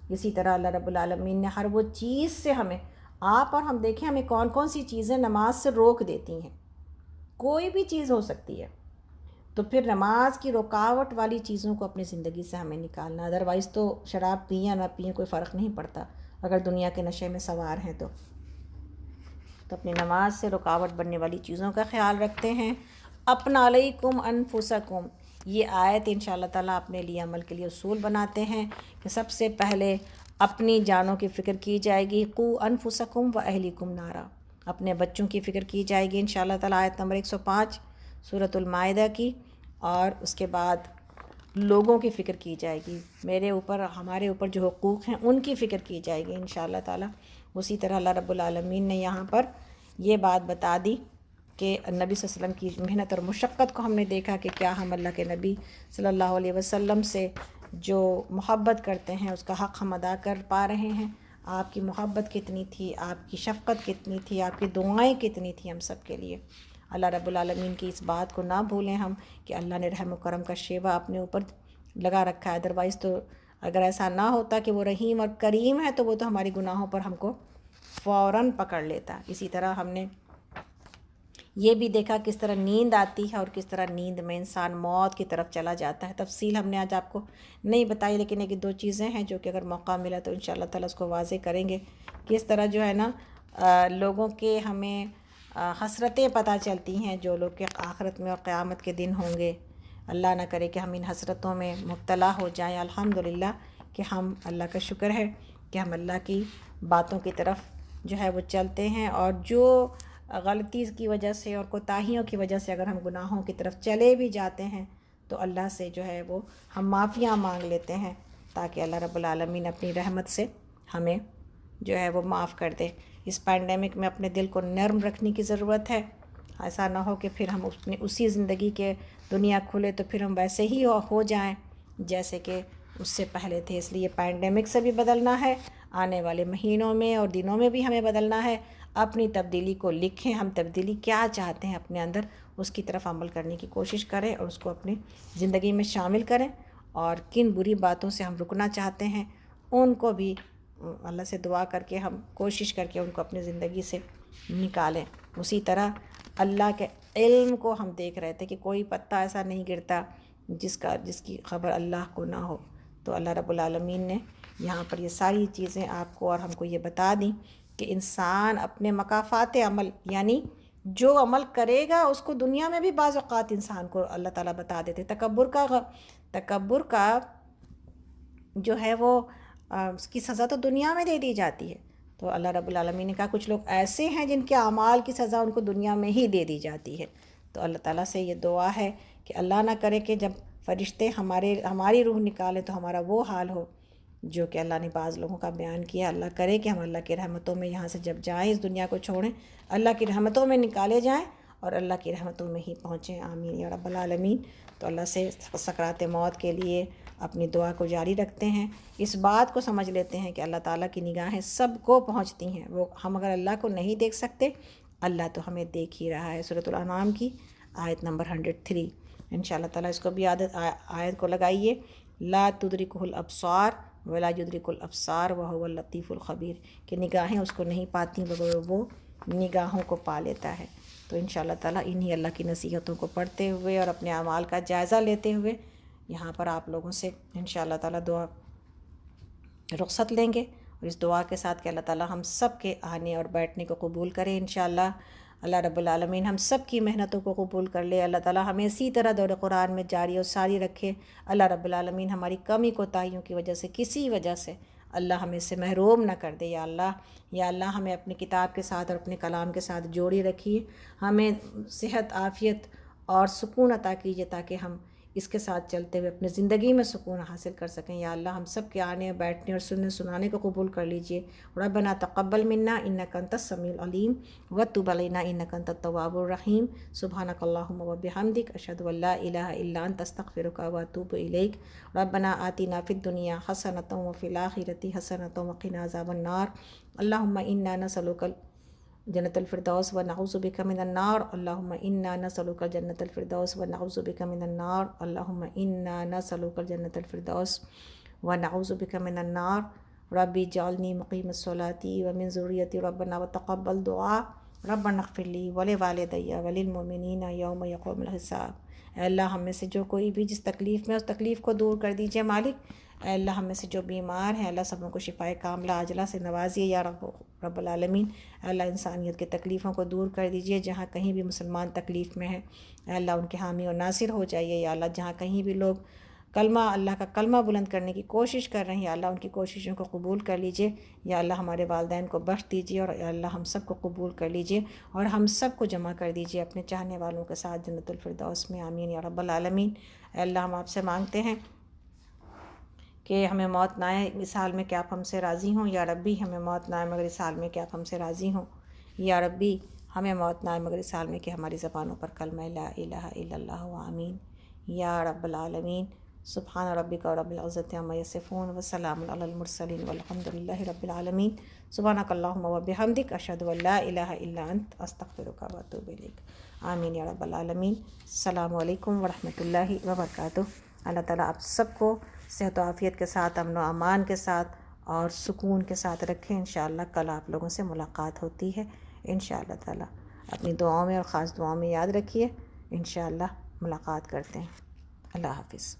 اسی طرح اللہ رب العالمین نے ہر وہ چیز سے ہمیں، آپ اور ہم دیکھیں ہمیں کون کون سی چیزیں نماز سے روک دیتی ہیں، کوئی بھی چیز ہو سکتی ہے، تو پھر نماز کی رکاوٹ والی چیزوں کو اپنی زندگی سے ہمیں نکالنا، ادروائز تو شراب پئیں یا نہ پئیں کوئی فرق نہیں پڑتا اگر دنیا کے نشے میں سوار ہیں تو اپنی نماز سے رکاوٹ بننے والی چیزوں کا خیال رکھتے ہیں۔ اپنا علیکم انفسکم، یہ آیت انشاءاللہ تعالیٰ اپنے لیے عمل کے لیے اصول بناتے ہیں کہ سب سے پہلے اپنی جانوں کی فکر کی جائے گی، قو انفسکم و اہلیکم نارا، اپنے بچوں کی فکر کی جائے گی انشاءاللہ تعالیٰ، آیت نمبر 105 سورۃ المائدہ کی، اور اس کے بعد لوگوں کی فکر کی جائے گی، میرے اوپر، ہمارے اوپر جو حقوق ہیں ان کی فکر کی جائے گی انشاءاللہ تعالیٰ۔ اسی طرح اللہ رب العالمین نے یہاں پر یہ بات بتا دی کہ نبی صلی اللہ علیہ وسلم کی محنت اور مشقت کو ہم نے دیکھا کہ کیا ہم اللہ کے نبی صلی اللہ علیہ وسلم سے جو محبت کرتے ہیں اس کا حق ہم ادا کر پا رہے ہیں۔ آپ کی محبت کتنی تھی، آپ کی شفقت کتنی تھی، آپ کی دعائیں کتنی تھیں ہم سب کے لیے۔ اللہ رب العالمین کی اس بات کو نہ بھولیں ہم کہ اللہ نے رحم و کرم کا شیوا اپنے اوپر لگا رکھا ہے، ادروائز تو اگر ایسا نہ ہوتا کہ وہ رحیم اور کریم ہے تو وہ تو ہماری گناہوں پر ہم کو فوراً پکڑ لیتا۔ اسی طرح ہم نے یہ بھی دیکھا کس طرح نیند آتی ہے اور کس طرح نیند میں انسان موت کی طرف چلا جاتا ہے۔ تفصیل ہم نے آج آپ کو نہیں بتائی، لیکن ایک دو چیزیں ہیں جو کہ اگر موقع ملا تو انشاءاللہ تعالیٰ اس کو واضح کریں گے۔ کس طرح جو ہے نا لوگوں کے ہمیں حسرتیں پتہ چلتی ہیں، جو لوگ کہ آخرت میں اور قیامت کے دن ہوں گے، اللہ نہ کرے کہ ہم ان حسرتوں میں مبتلا ہو جائیں۔ الحمدللہ کہ ہم، اللہ کا شکر ہے کہ ہم اللہ کی باتوں کی طرف جو ہے وہ چلتے ہیں، اور جو غلطی کی وجہ سے اور کوتاہیوں کی وجہ سے اگر ہم گناہوں کی طرف چلے بھی جاتے ہیں تو اللہ سے جو ہے وہ ہم معافیاں مانگ لیتے ہیں تاکہ اللہ رب العالمین اپنی رحمت سے ہمیں جو ہے وہ معاف کر دے۔ اس پینڈیمک میں اپنے دل کو نرم رکھنے کی ضرورت ہے، ایسا نہ ہو کہ پھر ہم اسی زندگی کے دنیا کھلے تو پھر ہم ویسے ہی ہو جائیں جیسے کہ اس سے پہلے تھے۔ اس لیے پینڈیمک سے بھی بدلنا ہے، آنے والے مہینوں میں اور دنوں میں بھی ہمیں بدلنا ہے۔ اپنی تبدیلی کو لکھیں، ہم تبدیلی کیا چاہتے ہیں اپنے اندر، اس کی طرف عمل کرنے کی کوشش کریں اور اس کو اپنی زندگی میں شامل کریں، اور کن بری باتوں سے ہم رکنا چاہتے ہیں ان کو بھی اللہ سے دعا کر کے ہم کوشش کر کے ان کو اپنی زندگی سے نکالیں۔ اسی طرح اللہ کے علم کو ہم دیکھ رہے تھے کہ کوئی پتا ایسا نہیں گرتا جس کی خبر اللہ کو نہ ہو، تو اللہ رب العالمین نے یہاں پر یہ ساری چیزیں آپ کو اور ہم کو یہ بتا دیں کہ انسان اپنے مکافات عمل، یعنی جو عمل کرے گا اس کو دنیا میں بھی بعض اوقات انسان کو اللہ تعالیٰ بتا دیتے۔ تکبر کا جو ہے وہ اس کی سزا تو دنیا میں دے دی جاتی ہے، تو اللہ رب العالمین نے کہا کچھ لوگ ایسے ہیں جن کے اعمال کی سزا ان کو دنیا میں ہی دے دی جاتی ہے۔ تو اللہ تعالیٰ سے یہ دعا ہے کہ اللہ نہ کرے کہ جب فرشتے ہماری روح نکالیں تو ہمارا وہ حال ہو جو کہ اللہ نے بعض لوگوں کا بیان کیا۔ اللہ کرے کہ ہم اللہ کی رحمتوں میں یہاں سے جب جائیں، اس دنیا کو چھوڑیں، اللہ کی رحمتوں میں نکالے جائیں اور اللہ کی رحمتوں میں ہی پہنچیں، آمین یا رب العالمین۔ تو اللہ سے سکرات موت کے لیے اپنی دعا کو جاری رکھتے ہیں، اس بات کو سمجھ لیتے ہیں کہ اللہ تعالیٰ کی نگاہیں سب کو پہنچتی ہیں، وہ ہم اگر اللہ کو نہیں دیکھ سکتے، اللہ تو ہمیں دیکھ ہی رہا ہے۔ سورۃ الانعام کی آیت نمبر 103۔ انشاءاللہ تعالیٰ اس کو بھی آیت کو لگائیے، لا تدرکہ الابصار ولا یدرک الابصار وہو اللطیف الخبیر، کہ نگاہیں اس کو نہیں پاتی مگر وہ نگاہوں کو پا لیتا ہے۔ تو انشاءاللہ تعالیٰ انہی اللہ کی نصیحتوں کو پڑھتے ہوئے اور اپنے اعمال کا جائزہ لیتے ہوئے یہاں پر آپ لوگوں سے انشاءاللہ تعالیٰ دعا رخصت لیں گے، اور اس دعا کے ساتھ کہ اللہ تعالیٰ ہم سب کے آنے اور بیٹھنے کو قبول کرے انشاءاللہ۔ اللہ رب العالمین ہم سب کی محنتوں کو قبول کر لے، اللہ تعالیٰ ہمیں اسی طرح دور قرآن میں جاری اور ساری رکھے۔ اللہ رب العالمین ہماری کمی کوتاہیوں کی وجہ سے، کسی وجہ سے اللہ ہمیں اس سے محروم نہ کر دے یا اللہ۔ یا اللہ ہمیں اپنی کتاب کے ساتھ اور اپنے کلام کے ساتھ جوڑی رکھیے، ہمیں صحت، عافیت اور سکون عطا کیجیے تاکہ ہم اس کے ساتھ چلتے ہوئے اپنی زندگی میں سکون حاصل کر سکیں۔ یا اللہ ہم سب کے آنے، بیٹھنے اور سننے سنانے کو قبول کر لیجئے۔ ربنا تقبل منا انک انت السمیع العلیم وتب علینا انک انت التواب الرحیم۔ سبحانک اللہم وبحمدک، اشہد ان لا الہ الا انت، استغفرک واتوب الیک۔ ربنا آتنا فی الدنیا حسنۃ وفی الآخرۃ حسنۃ وقنا عذاب النار۔ اللہم انا نسألک جنت الفردوس ونعوذ بک من النار۔ اللہم انا نسألک جنت الفردوس ونعوذ بک من النار۔ اللہم انا نسألک جنت الفردوس ونعوذ بک من النار۔ ربی اجعلنی مقیم الصلاۃ ومن ذریتی، ربنا وتقبل دعاء، ربنا اغفر لی ولوالدی وللمؤمنین یوم یقوم الحساب۔ اے اللہ ہم میں سے جو کوئی بھی جس تکلیف میں، اس تکلیف کو دور کر دیجئے مالک۔ اے اللہ ہم میں سے جو بیمار ہیں، اللہ سب کو شفائے کاملہ عاجلہ سے نوازیے یا رب العالمین۔ اے اللہ انسانیت کے تکلیفوں کو دور کر دیجئے، جہاں کہیں بھی مسلمان تکلیف میں ہے اے اللہ ان کے حامی و ناصر ہو جائیے۔ یا اللہ جہاں کہیں بھی لوگ اللہ کا کلمہ بلند کرنے کی کوشش کر رہے ہیں، یا اللہ ان کی کوششوں کو قبول کر لیجئے۔ یا اللہ ہمارے والدین کو بخش دیجئے، اور یا اللہ ہم سب کو قبول کر لیجئے، اور ہم سب کو جمع کر دیجئے اپنے چاہنے والوں کے ساتھ جنت الفردوس میں، آمین یا رب العالمین۔ اے اللہ ہم آپ سے مانگتے ہیں کہ ہمیں موت نہ آئے اس حال میں کہ آپ ہم سے راضی ہوں، یا ربی ہمیں موت نہ آئے مگر اس حال میں کہ آپ ہم سے راضی ہوں، یا ربی ہمیں موت نہ آئے مگر اس حال میں کہ ہماری زبانوں پر کلمہ لا الہ الا اللہ آمین یا رب العالمین۔ سبحان ربک رب العزت عما یصفون وسلام علی المرسلین والحمد للہ رب العالمین۔ سبحانک اللہم وبحمدک، اشہد ان لا الہ الا انت، استغفرک واتوب الیک، آمین یا رب العالمین۔ السلام علیکم ورحمۃ اللہ وبرکاتہ۔ اللہ تعالیٰ آپ سب کو صحت و عافیت کے ساتھ، امن و امان کے ساتھ اور سکون کے ساتھ رکھیں۔ انشاءاللہ کل آپ لوگوں سے ملاقات ہوتی ہے انشاءاللہ تعالیٰ۔ اپنی دعاؤں میں اور خاص دعاؤں میں یاد رکھیے، انشاءاللہ ملاقات کرتے ہیں۔ اللہ حافظ۔